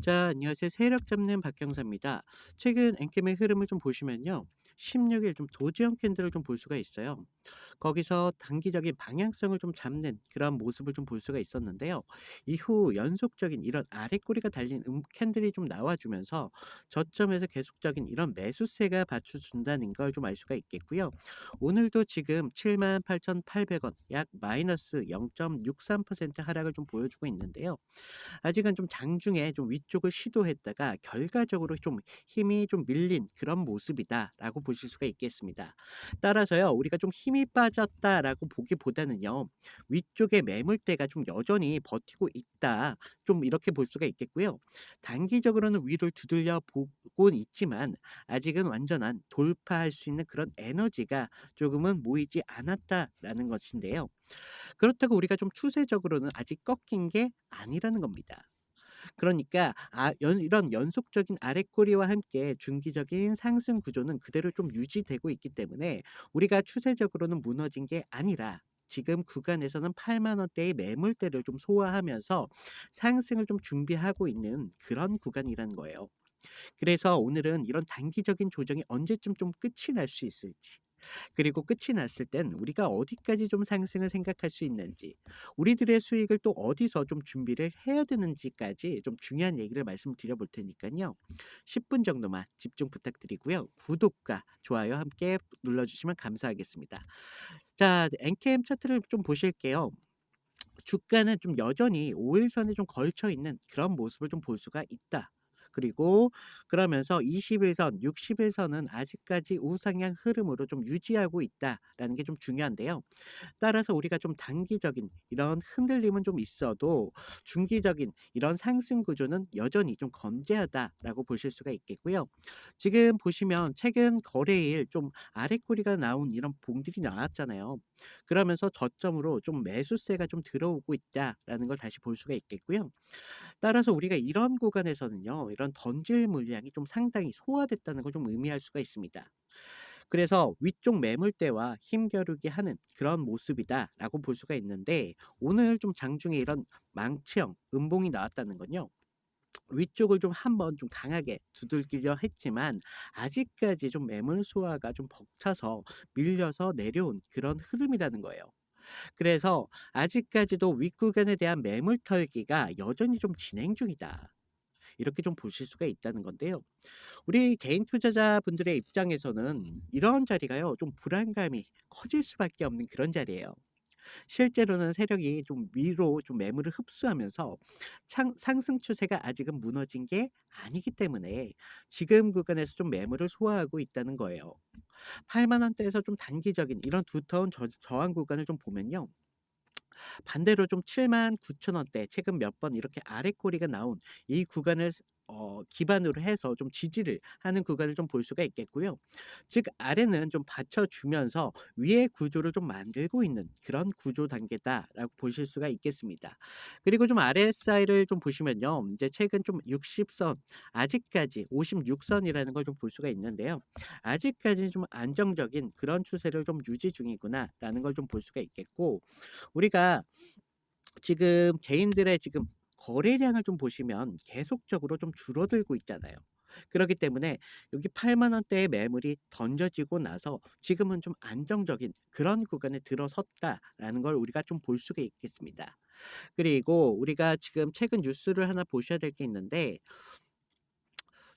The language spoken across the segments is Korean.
자, 안녕하세요. 세력 잡는 박경사입니다. 최근 엔캠의 흐름을 좀 보시면요. 16일 좀 도지형 캔들을 좀 볼 수가 있어요. 거기서 단기적인 방향성을 좀 잡는 그런 모습을 좀 볼 수가 있었는데요. 이후 연속적인 이런 아랫꼬리가 달린 캔들이 좀 나와주면서 저점에서 계속적인 이런 매수세가 받쳐준다는 걸 좀 알 수가 있겠고요. 오늘도 지금 78,800원, 약 마이너스 0.63% 하락을 좀 보여주고 있는데요. 아직은 좀 장중에 좀 위쪽을 시도했다가 결과적으로 좀 힘이 좀 밀린 그런 모습이다라고 보실 수가 있겠습니다. 따라서요, 우리가 좀 힘이 빠졌다라고 보기보다는요, 위쪽의 매물대가 좀 여전히 버티고 있다. 좀 이렇게 볼 수가 있겠고요. 단기적으로는 위를 두들려 보곤 있지만 아직은 완전한 돌파할 수 있는 그런 에너지가 조금은 모이지 않았다라는 것인데요. 그렇다고 우리가 좀 추세적으로는 아직 꺾인 게 아니라는 겁니다. 그러니까 이런 연속적인 아랫꼬리와 함께 중기적인 상승 구조는 그대로 좀 유지되고 있기 때문에 우리가 추세적으로는 무너진 게 아니라 지금 구간에서는 8만 원대의 매물대를 좀 소화하면서 상승을 좀 준비하고 있는 그런 구간이라는 거예요. 그래서 오늘은 이런 단기적인 조정이 언제쯤 좀 끝이 날 수 있을지, 그리고 끝이 났을 땐 우리가 어디까지 좀 상승을 생각할 수 있는지, 우리들의 수익을 또 어디서 좀 준비를 해야 되는지까지 좀 중요한 얘기를 말씀드려 볼 테니까요. 10분 정도만 집중 부탁드리고요. 구독과 좋아요 함께 눌러주시면 감사하겠습니다. 자, 엔캠 차트를 좀 보실게요. 주가는 좀 여전히 5일선에 좀 걸쳐 있는 그런 모습을 좀 볼 수가 있다. 그리고 그러면서 21선, 60일선은 아직까지 우상향 흐름으로 좀 유지하고 있다라는 게 좀 중요한데요. 따라서 우리가 좀 단기적인 이런 흔들림은 좀 있어도 중기적인 이런 상승 구조는 여전히 좀 건재하다라고 보실 수가 있겠고요. 지금 보시면 최근 거래일 좀 아랫꼬리가 나온 이런 봉들이 나왔잖아요. 그러면서 저점으로 좀 매수세가 좀 들어오고 있다라는 걸 다시 볼 수가 있겠고요. 따라서 우리가 이런 구간에서는요, 이런 던질 물량이 좀 상당히 소화됐다는 걸 좀 의미할 수가 있습니다. 그래서 위쪽 매물대와 힘겨루기 하는 그런 모습이다라고 볼 수가 있는데, 오늘 좀 장중에 이런 망치형 음봉이 나왔다는 건요. 위쪽을 좀 한번 좀 강하게 두들기려 했지만 아직까지 좀 매물 소화가 좀 벅차서 밀려서 내려온 그런 흐름이라는 거예요. 그래서 아직까지도 윗구간에 대한 매물 털기가 여전히 좀 진행 중이다. 이렇게 좀 보실 수가 있다는 건데요. 우리 개인 투자자분들의 입장에서는 이런 자리가요, 좀 불안감이 커질 수밖에 없는 그런 자리예요. 실제로는 세력이 좀 위로 좀 매물을 흡수하면서 상승 추세가 아직은 무너진 게 아니기 때문에 지금 구간에서 좀 매물을 소화하고 있다는 거예요. 8만 원대에서 좀 단기적인 이런 두터운 저항 구간을 좀 보면요. 반대로 좀 79,000 원대 최근 몇 번 이렇게 아랫꼬리가 나온 이 구간을 기반으로 해서 좀 지지를 하는 구간을 좀 볼 수가 있겠고요. 즉 아래는 좀 받쳐주면서 위의 구조를 좀 만들고 있는 그런 구조 단계다라고 보실 수가 있겠습니다. 그리고 좀 RSI를 좀 보시면요. 이제 최근 좀 60선, 아직까지 56선이라는 걸 좀 볼 수가 있는데요. 아직까지 좀 안정적인 그런 추세를 좀 유지 중이구나라는 걸 좀 볼 수가 있겠고, 우리가 지금 개인들의 지금 거래량을 좀 보시면 계속적으로 좀 줄어들고 있잖아요. 그렇기 때문에 여기 8만 원대의 매물이 던져지고 나서 지금은 좀 안정적인 그런 구간에 들어섰다라는 걸 우리가 좀 볼 수가 있겠습니다. 그리고 우리가 지금 최근 뉴스를 하나 보셔야 될 게 있는데,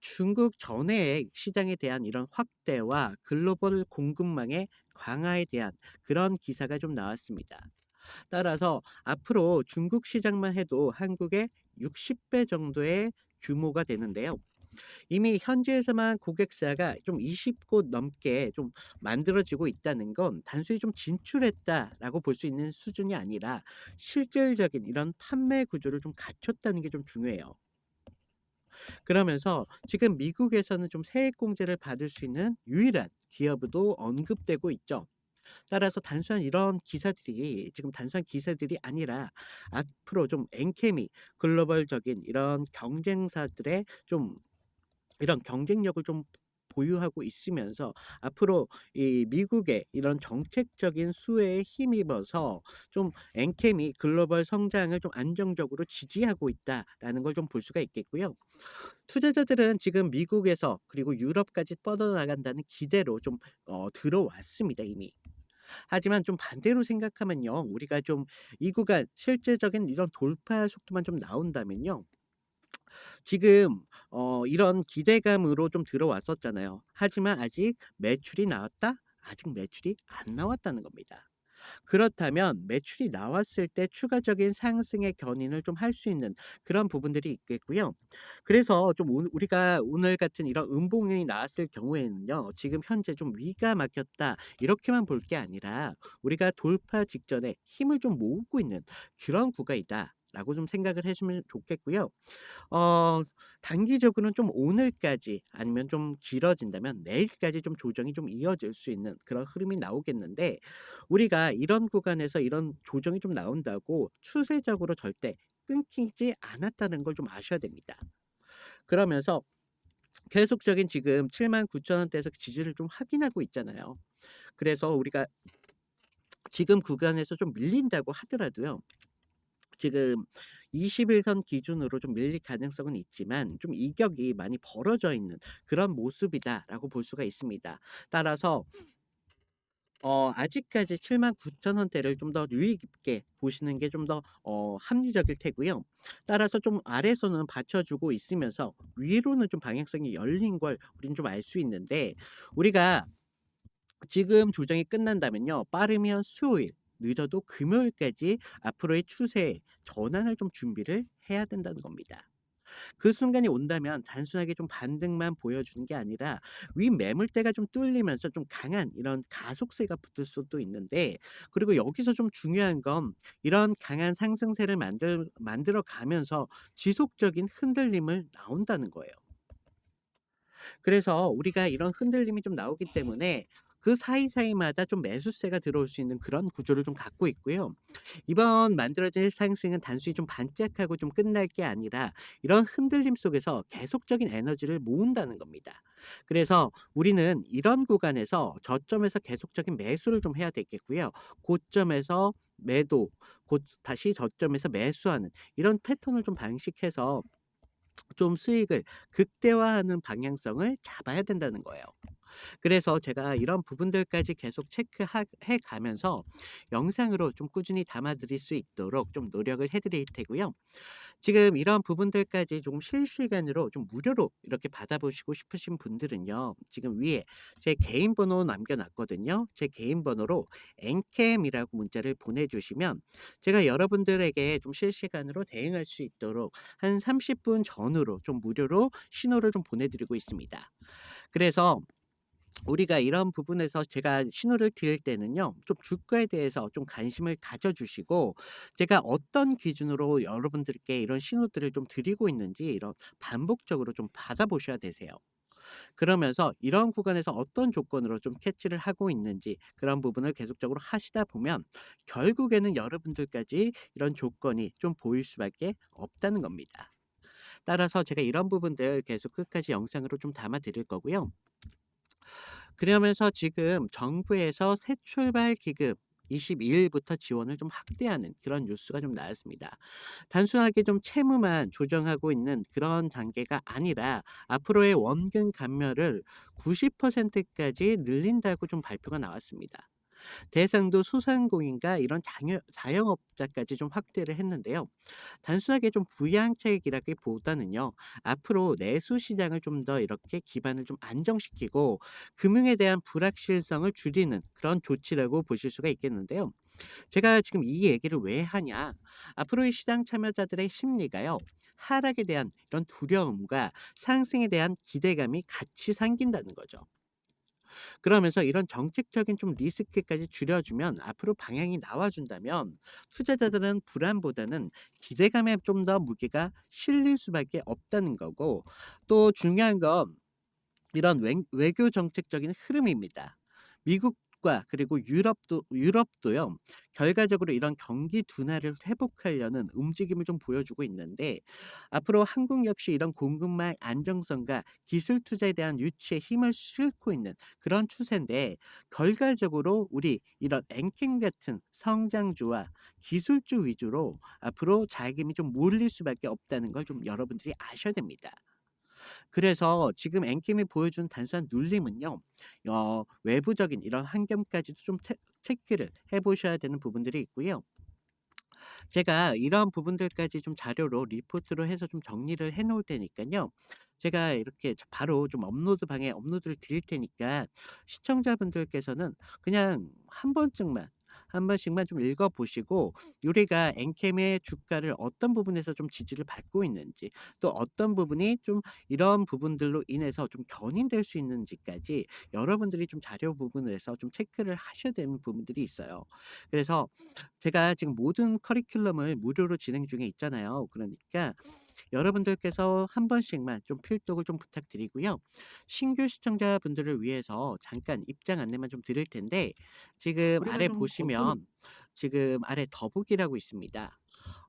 중국 전해액 시장에 대한 이런 확대와 글로벌 공급망의 강화에 대한 그런 기사가 좀 나왔습니다. 따라서 앞으로 중국 시장만 해도 한국의 60배 정도의 규모가 되는데요. 이미 현지에서만 고객사가 좀 20곳 넘게 좀 만들어지고 있다는 건 단순히 좀 진출했다라고 볼 수 있는 수준이 아니라 실질적인 이런 판매 구조를 좀 갖췄다는 게 좀 중요해요. 그러면서 지금 미국에서는 좀 세액 공제를 받을 수 있는 유일한 기업으로 언급되고 있죠. 따라서 단순한 이런 기사들이 지금 단순한 기사들이 아니라 앞으로 좀 엔케미 글로벌적인 이런 경쟁사들의 좀 이런 경쟁력을 좀 보유하고 있으면서 앞으로 이 미국의 이런 정책적인 수혜에 힘입어서 좀 엔캠이 글로벌 성장을 좀 안정적으로 지지하고 있다라는 걸 좀 볼 수가 있겠고요. 투자자들은 지금 미국에서 그리고 유럽까지 뻗어나간다는 기대로 좀 들어왔습니다 이미. 하지만 좀 반대로 생각하면요. 우리가 좀 이 구간 실제적인 이런 돌파 속도만 좀 나온다면요. 지금 이런 기대감으로 좀 들어왔었잖아요. 하지만 아직 매출이 나왔다? 아직 매출이 안 나왔다는 겁니다. 그렇다면 매출이 나왔을 때 추가적인 상승의 견인을 좀 할 수 있는 그런 부분들이 있겠고요. 그래서 좀 우리가 오늘 같은 이런 음봉이 나왔을 경우에는요. 지금 현재 좀 '위가 막혔다.' 이렇게만 볼 게 아니라 '우리가 돌파 직전에 힘을 좀 모으고 있는 그런 구간이다.'라고 좀 생각을 해 주면 좋겠고요. 어 단기적으로는 좀 오늘까지 아니면 좀 길어진다면 내일까지 좀 조정이 좀 이어질 수 있는 그런 흐름이 나오겠는데 우리가 이런 구간에서 이런 조정이 좀 나온다고 추세적으로 절대 끊기지 않았다는 걸 좀 아셔야 됩니다. 그러면서 계속적인 지금 79,000 원대에서 지지를 좀 확인하고 있잖아요. 그래서 우리가 지금 구간에서 좀 밀린다고 하더라도요. 지금 21선 기준으로 좀 밀릴 가능성은 있지만 좀 이격이 많이 벌어져 있는 그런 모습이다라고 볼 수가 있습니다. 따라서 아직까지 79,000 원대를 좀 더 유의 깊게 보시는 게 좀 더 합리적일 테고요. 따라서 좀 아래에서는 받쳐주고 있으면서 위로는 좀 방향성이 열린 걸 우리는 좀 알 수 있는데 우리가 지금 조정이 끝난다면요. 빠르면 수요일, 늦어도 금요일까지 앞으로의 추세에 전환을 좀 준비를 해야 된다는 겁니다. 그 순간이 온다면 단순하게 좀 반등만 보여주는 게 아니라 윗매물대가 좀 뚫리면서 좀 강한 이런 가속세가 붙을 수도 있는데 그리고 여기서 좀 중요한 건 이런 강한 상승세를 만들어 가면서 지속적인 흔들림을 나온다는 거예요. 그래서 우리가 이런 흔들림이 좀 나오기 때문에 그 사이사이마다 좀 매수세가 들어올 수 있는 그런 구조를 좀 갖고 있고요. 이번 만들어질 상승은 단순히 좀 반짝하고 좀 끝날 게 아니라 이런 흔들림 속에서 계속적인 에너지를 모은다는 겁니다. 그래서 우리는 이런 구간에서 저점에서 계속적인 매수를 좀 해야 되겠고요. 고점에서 매도, 곧 다시 저점에서 매수하는 이런 패턴을 좀 방식해서 좀 수익을 극대화하는 방향성을 잡아야 된다는 거예요. 그래서 제가 이런 부분들까지 계속 해 가면서 영상으로 좀 꾸준히 담아 드릴 수 있도록 좀 노력을 해 드릴 테고요. 지금 이런 부분들까지 좀 실시간으로 좀 무료로 이렇게 받아보시고 싶으신 분들은요. 지금 위에 제 개인 번호 남겨 놨거든요. 제 개인 번호로 엔캠이라고 문자를 보내주시면 제가 여러분들에게 좀 실시간으로 대응할 수 있도록 한 30분 전후로 좀 무료로 신호를 좀 보내드리고 있습니다. 그래서 우리가 이런 부분에서 제가 신호를 드릴 때는요. 좀 주가에 대해서 좀 관심을 가져 주시고 제가 어떤 기준으로 여러분들께 이런 신호들을 좀 드리고 있는지 이런 반복적으로 좀 받아 보셔야 되세요. 그러면서 이런 구간에서 어떤 조건으로 좀 캐치를 하고 있는지 그런 부분을 계속적으로 하시다 보면 결국에는 여러분들까지 이런 조건이 좀 보일 수밖에 없다는 겁니다. 따라서 제가 이런 부분들 계속 끝까지 영상으로 좀 담아 드릴 거고요. 그러면서 지금 정부에서 새 출발 기금 22일부터 지원을 좀 확대하는 그런 뉴스가 좀 나왔습니다. 단순하게 좀 채무만 조정하고 있는 그런 단계가 아니라 앞으로의 원금 감면을 90%까지 늘린다고 좀 발표가 나왔습니다. 대상도 소상공인과 이런 자영업자까지 좀 확대를 했는데요. 단순하게 좀 부양책이라기보다는요. 앞으로 내수 시장을 좀 더 이렇게 기반을 좀 안정시키고 금융에 대한 불확실성을 줄이는 그런 조치라고 보실 수가 있겠는데요. 제가 지금 이 얘기를 왜 하냐? 앞으로의 시장 참여자들의 심리가요. 하락에 대한 이런 두려움과 상승에 대한 기대감이 같이 생긴다는 거죠. 그러면서 이런 정책적인 좀 리스크까지 줄여주면 앞으로 방향이 나와준다면 투자자들은 불안보다는 기대감에 좀 더 무게가 실릴 수밖에 없다는 거고 또 중요한 건 이런 외교 정책적인 흐름입니다. 미국 미국과 그리고 유럽도요. 결과적으로 이런 경기 둔화를 회복하려는 움직임을 좀 보여주고 있는데 앞으로 한국 역시 이런 공급망 안정성과 기술 투자에 대한 유치에 힘을 싣고 있는 그런 추세인데 결과적으로 우리 이런 앵킹 같은 성장주와 기술주 위주로 앞으로 자금이 좀 몰릴 수밖에 없다는 걸 좀 여러분들이 아셔야 됩니다. 그래서 지금 앵킴이 보여준 단순한 눌림은요. 외부적인 이런 환경까지도 좀 체크를 해 보셔야 되는 부분들이 있고요. 제가 이런 부분들까지 좀 자료로 리포트로 해서 좀 정리를 해 놓을 테니깐요. 제가 이렇게 바로 좀 업로드 방에 업로드를 드릴 테니까 시청자분들께서는 그냥 한 번씩만 좀 읽어 보시고 우리가 엔캠의 주가를 어떤 부분에서 좀 지지를 받고 있는지 또 어떤 부분이 좀 이런 부분들로 인해서 좀 견인될 수 있는지까지 여러분들이 좀 자료 부분에서 좀 체크를 하셔야 되는 부분들이 있어요. 그래서 제가 지금 모든 커리큘럼을 무료로 진행 중에 있잖아요. 그러니까 여러분들께서 한 번씩만 좀 필독을 좀 부탁드리고요. 신규 시청자분들을 위해서 잠깐 입장 안내만 좀 드릴 텐데 지금 우리가 아래 좀 어떤 보시면 지금 아래 더보기라고 있습니다.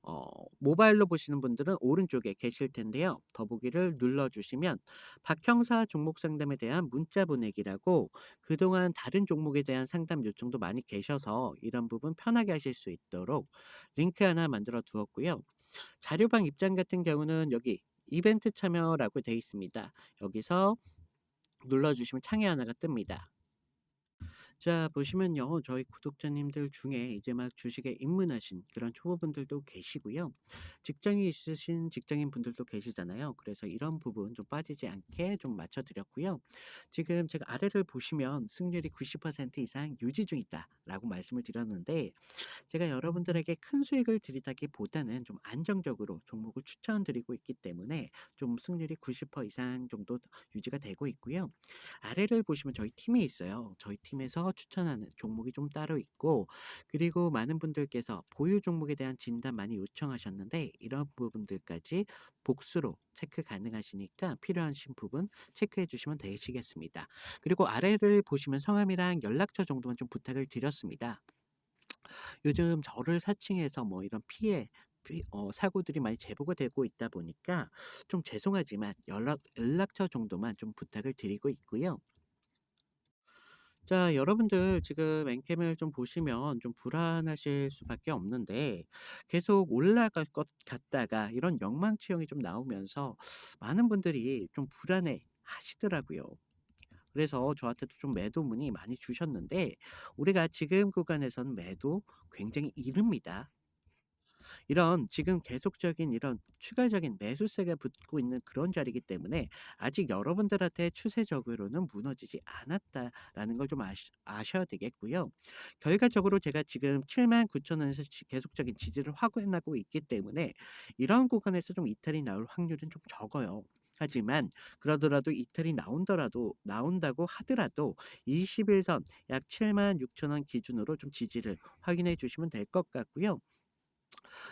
어 모바일로 보시는 분들은 오른쪽에 계실 텐데요. 더보기를 눌러 주시면 박형사 종목 상담에 대한 문자 보내기라고 그동안 다른 종목에 대한 상담 요청도 많이 계셔서 이런 부분 편하게 하실 수 있도록 링크 하나 만들어 두었고요. 자료방 입장 같은 경우는 여기 이벤트 참여라고 되어 있습니다. 여기서 눌러 주시면 창이 하나가 뜹니다. 자, 보시면요. 저희 구독자님들 중에 이제 막 주식에 입문하신 그런 초보분들도 계시고요. 직장이 있으신 직장인 분들도 계시잖아요. 그래서 이런 부분 좀 빠지지 않게 좀 맞춰드렸고요. 지금 제가 아래를 보시면 승률이 90% 이상 유지 중이다라고 말씀을 드렸는데 제가 여러분들에게 큰 수익을 드리다기보다는 좀 안정적으로 종목을 추천드리고 있기 때문에 좀 승률이 90% 이상 정도 유지가 되고 있고요. 아래를 보시면 저희 팀이 있어요. 저희 팀에서 추천하는 종목이 좀 따로 있고 그리고 많은 분들께서 보유 종목에 대한 진단 많이 요청하셨는데 이런 부분들까지 복수로 체크 가능하시니까 필요하신 부분 체크해 주시면 되시겠습니다. 그리고 아래를 보시면 성함이랑 연락처 정도만 좀 부탁을 드렸습니다. 요즘 저를 사칭해서 뭐 이런 사고들이 많이 제보가 되고 있다 보니까 좀 죄송하지만 연락처 정도만 좀 부탁을 드리고 있고요. 자, 여러분들 지금 엔캠을 좀 보시면 좀 불안하실 수밖에 없는데 계속 올라갈 것 같다가 이런 영망치형이 좀 나오면서 많은 분들이 좀 불안해 하시더라고요. 그래서 저한테도 좀 매도 문의 많이 주셨는데 우리가 지금 구간에서는 매도 굉장히 이릅니다. 이런 지금 계속적인 이런 추가적인 매수세가 붙고 있는 그런 자리이기 때문에 아직 여러분들한테 추세적으로는 무너지지 않았다라는 걸 좀 아셔야 되겠고요. 결과적으로 제가 지금 79,000원에서 계속적인 지지를 확인하고 있기 때문에 이런 구간에서 좀 이탈이 나올 확률은 좀 적어요. 하지만 그러더라도 이탈이 나온다고 하더라도 21선 약 76,000원 기준으로 좀 지지를 확인해 주시면 될 것 같고요.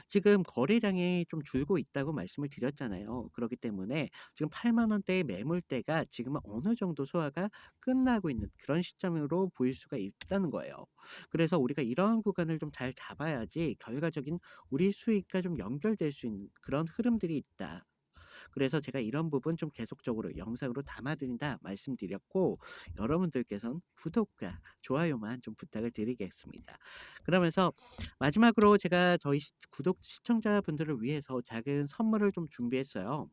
지금 거래량이 좀 줄고 있다고 말씀을 드렸잖아요. 그렇기 때문에 지금 8만 원대의 매물대가 지금은 어느 정도 소화가 끝나고 있는 그런 시점으로 보일 수가 있다는 거예요. 그래서 우리가 이러한 구간을 좀 잘 잡아야지 결과적인 우리 수익과 좀 연결될 수 있는 그런 흐름들이 있다. 그래서 제가 이런 부분 좀 계속적으로 영상으로 담아드린다 말씀드렸고 여러분들께서는 구독과 좋아요만 좀 부탁을 드리겠습니다. 그러면서 마지막으로 제가 저희 구독 시청자분들을 위해서 작은 선물을 좀 준비했어요.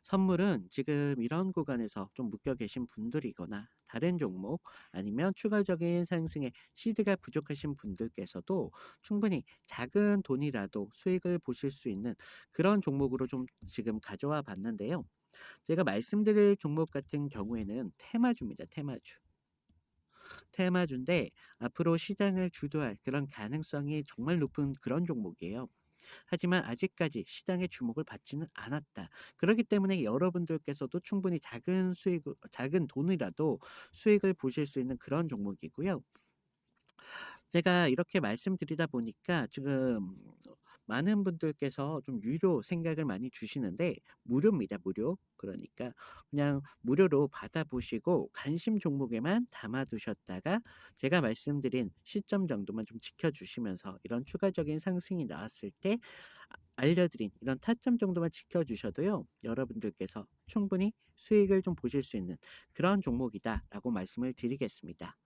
선물은 지금 이런 구간에서 좀 묶여 계신 분들이거나 다른 종목 아니면 추가적인 상승에 시드가 부족하신 분들께서도 충분히 작은 돈이라도 수익을 보실 수 있는 그런 종목으로 좀 지금 가져와 봤는데요. 제가 말씀드릴 종목 같은 경우에는 테마주입니다. 테마주. 테마주인데 앞으로 시장을 주도할 그런 가능성이 정말 높은 그런 종목이에요. 하지만 아직까지 시장의 주목을 받지는 않았다. 그렇기 때문에 여러분들께서도 충분히 작은 돈이라도 수익을 보실 수 있는 그런 종목이고요. 제가 이렇게 말씀드리다 보니까 지금 많은 분들께서 좀 유료 생각을 많이 주시는데 무료입니다, 무료. 그러니까 그냥 무료로 받아보시고 관심 종목에만 담아두셨다가 제가 말씀드린 시점 정도만 좀 지켜주시면서 이런 추가적인 상승이 나왔을 때 알려드린 이런 타점 정도만 지켜주셔도요, 여러분들께서 충분히 수익을 좀 보실 수 있는 그런 종목이다라고 말씀을 드리겠습니다.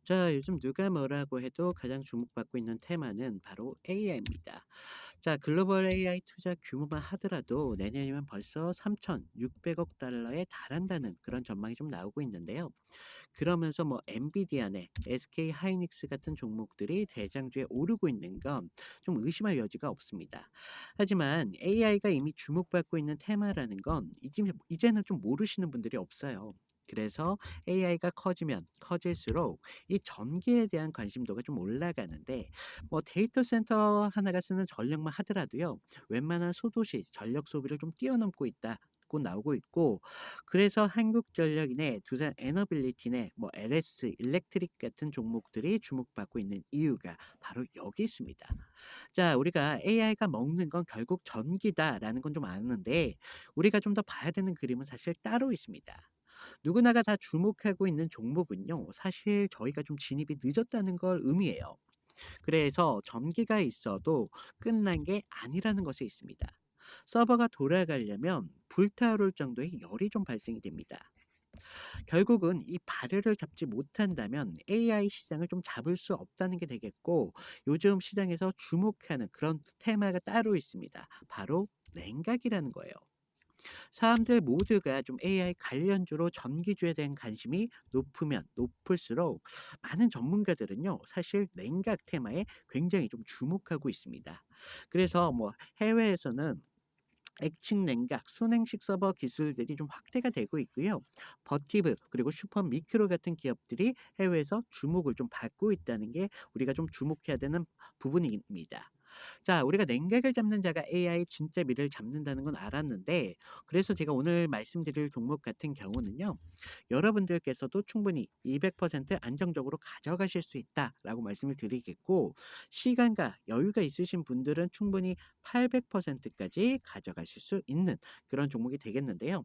자, 요즘 누가 뭐라고 해도 가장 주목받고 있는 테마는 바로 AI입니다. 자, 글로벌 AI 투자 규모만 하더라도 내년이면 벌써 3,600억 달러에 달한다는 그런 전망이 좀 나오고 있는데요. 그러면서 뭐 엔비디아나 SK 하이닉스 같은 종목들이 대장주에 오르고 있는 건 좀 의심할 여지가 없습니다. 하지만 AI가 이미 주목받고 있는 테마라는 건 이제는 좀 모르시는 분들이 없어요. 그래서 AI가 커지면 커질수록 이 전기에 대한 관심도가 좀 올라가는데 뭐 데이터 센터 하나가 쓰는 전력만 하더라도요. 웬만한 소도시 전력 소비를 좀 뛰어넘고 있다. 고 나오고 있고 그래서 한국전력이네 두산 에너빌리티네 뭐 LS 일렉트릭 같은 종목들이 주목받고 있는 이유가 바로 여기 있습니다. 자, 우리가 AI가 먹는 건 결국 전기다라는 건 좀 아는데 우리가 좀 더 봐야 되는 그림은 사실 따로 있습니다. 누구나가 다 주목하고 있는 종목은요. 사실 저희가 좀 진입이 늦었다는 걸 의미해요. 그래서 전기가 있어도 끝난 게 아니라는 것이 있습니다. 서버가 돌아가려면 불타오를 정도의 열이 좀 발생이 됩니다. 결국은 이 발열을 잡지 못한다면 AI 시장을 좀 잡을 수 없다는 게 되겠고 요즘 시장에서 주목하는 그런 테마가 따로 있습니다. 바로 냉각이라는 거예요. 사람들 모두가 좀 AI 관련주로 전기주에 대한 관심이 높으면 높을수록 많은 전문가들은요, 사실 냉각 테마에 굉장히 좀 주목하고 있습니다. 그래서 뭐 해외에서는 액측 냉각, 순행식 서버 기술들이 좀 확대가 되고 있고요. 버티브 그리고 슈퍼미크로 같은 기업들이 해외에서 주목을 좀 받고 있다는 게 우리가 좀 주목해야 되는 부분입니다. 자, 우리가 냉각을 잡는 자가 AI 진짜 미래를 잡는다는 건 알았는데 그래서 제가 오늘 말씀드릴 종목 같은 경우는요. 여러분들께서도 충분히 200% 안정적으로 가져가실 수 있다라고 말씀을 드리겠고 시간과 여유가 있으신 분들은 충분히 800%까지 가져가실 수 있는 그런 종목이 되겠는데요.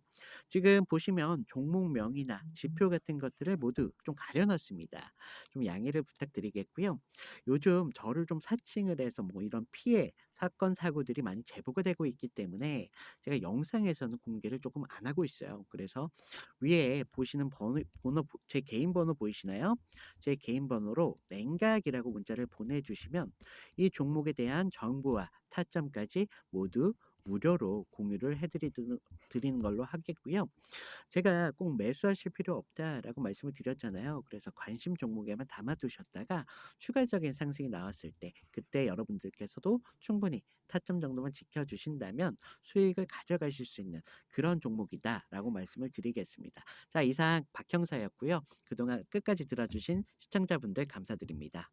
지금 보시면 종목명이나 지표 같은 것들을 모두 좀 가려놨습니다. 좀 양해를 부탁드리겠고요. 요즘 저를 좀 사칭을 해서 뭐 이런 피해 사건 사고들이 많이 제보가 되고 있기 때문에 제가 영상에서는 공개를 조금 안 하고 있어요. 그래서 위에 보시는 제 개인 번호 보이시나요? 제 개인 번호로 냉각이라고 문자를 보내주시면 이 종목에 대한 정보와 타점까지 모두 무료로 공유를 드리는 걸로 하겠고요. 제가 꼭 매수하실 필요 없다라고 말씀을 드렸잖아요. 그래서 관심 종목에만 담아두셨다가 추가적인 상승이 나왔을 때 그때 여러분들께서도 충분히 타점 정도만 지켜주신다면 수익을 가져가실 수 있는 그런 종목이다라고 말씀을 드리겠습니다. 자, 이상 박형사였고요. 그동안 끝까지 들어주신 시청자분들 감사드립니다.